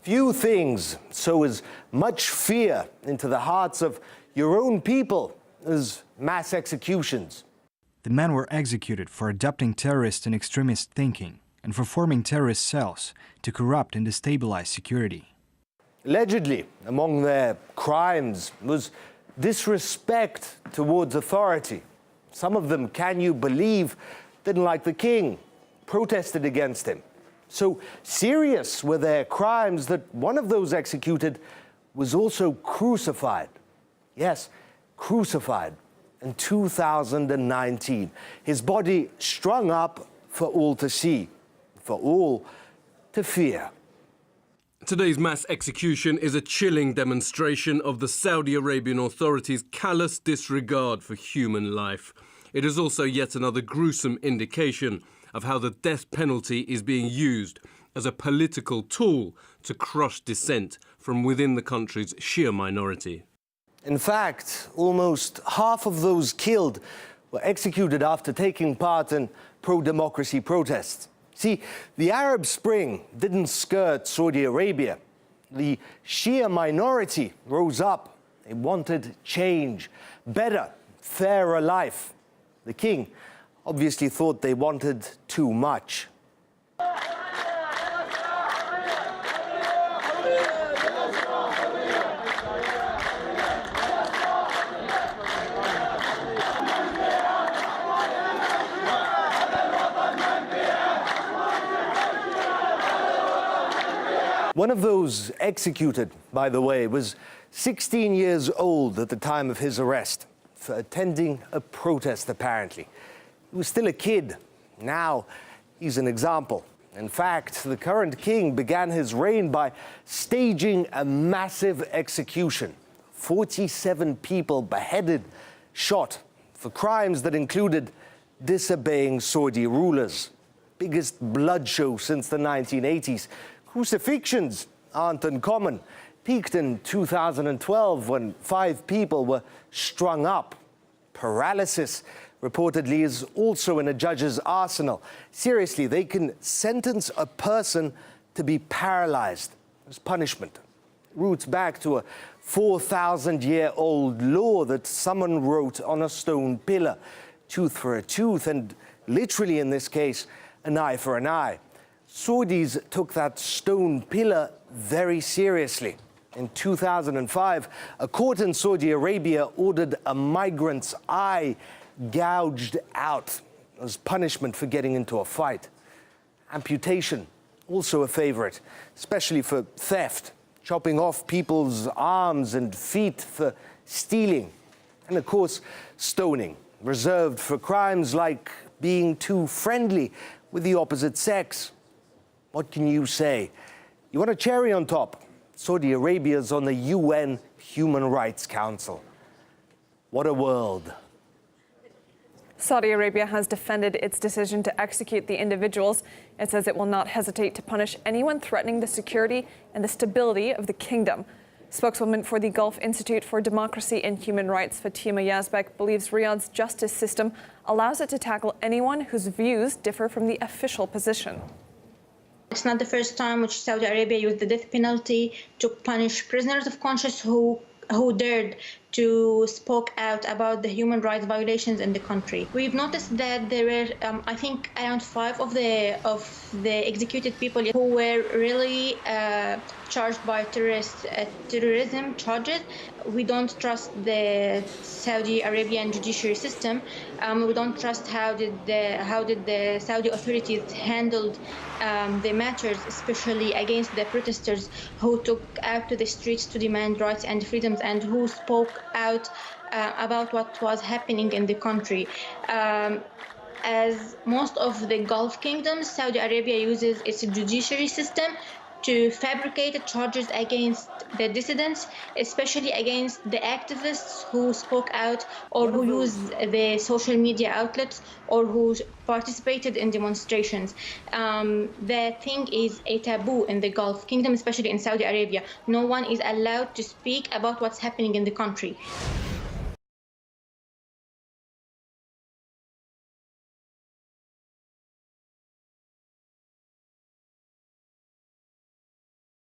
Few things sow as much fear into the hearts of your own people as mass executions. The men were executed for adopting terrorist and extremist thinking and for forming terrorist cells to corrupt and destabilize security. Allegedly, among their crimes was disrespect towards authority. Some of them, can you believe, didn't like the king, protested against him. So serious were their crimes that one of those executed was also crucified. Yes, crucified in 2019. His body strung up for all to see, for all to fear. Today's mass execution is a chilling demonstration of the Saudi Arabian authorities' callous disregard for human life. It is also yet another gruesome indication of how the death penalty is being used as a political tool to crush dissent from within the country's Shia minority. In fact, almost half of those killed were executed after taking part in pro-democracy protests. See, the Arab Spring didn't skirt Saudi Arabia. The Shia minority rose up. They wanted change, better, fairer life. The king obviously thought they wanted too much. One of those executed, by the way, was 16 years old at the time of his arrest for attending a protest, apparently. He was still a kid. Now he's an example. In fact, the current king began his reign by staging a massive execution. 47 people beheaded, shot for crimes that included disobeying Saudi rulers. Biggest blood show since the 1980s. Crucifixions aren't uncommon. Peaked in 2012 when 5 people were strung up. Paralysis reportedly is also in a judge's arsenal. Seriously, they can sentence a person to be paralyzed as punishment. Roots back to a 4,000-year-old law that someone wrote on a stone pillar. Tooth for a tooth, and literally in this case, an eye for an eye. Saudis took that stone pillar very seriously. In 2005, a court in Saudi Arabia ordered a migrant's eye gouged out as punishment for getting into a fight. Amputation, also a favorite, especially for theft, chopping off people's arms and feet for stealing. And of course, stoning, reserved for crimes like being too friendly with the opposite sex. What can you say? You want a cherry on top? Saudi Arabia's on the UN Human Rights Council. What a world. Saudi Arabia has defended its decision to execute the individuals. It says it will not hesitate to punish anyone threatening the security and the stability of the kingdom. Spokeswoman for the Gulf Institute for Democracy and Human Rights, Fatima Yazbek, believes Riyadh's justice system allows it to tackle anyone whose views differ from the official position. It's not the first time which Saudi Arabia used the death penalty to punish prisoners of conscience who dared to spoke out about the human rights violations in the country. We've noticed that there were, I think, around 5 of the executed people who were really charged by terrorism charges. We don't trust the Saudi Arabian judiciary system. We don't trust how did the Saudi authorities handled the matters, especially against the protesters who took out to the streets to demand rights and freedoms and who spoke out about what was happening in the country. As most of the Gulf kingdoms, Saudi Arabia uses its judiciary system to fabricate charges against the dissidents, especially against the activists who spoke out or who used the social media outlets or who participated in demonstrations. The thing is a taboo in the Gulf Kingdom, especially in Saudi Arabia. No one is allowed to speak about what's happening in the country.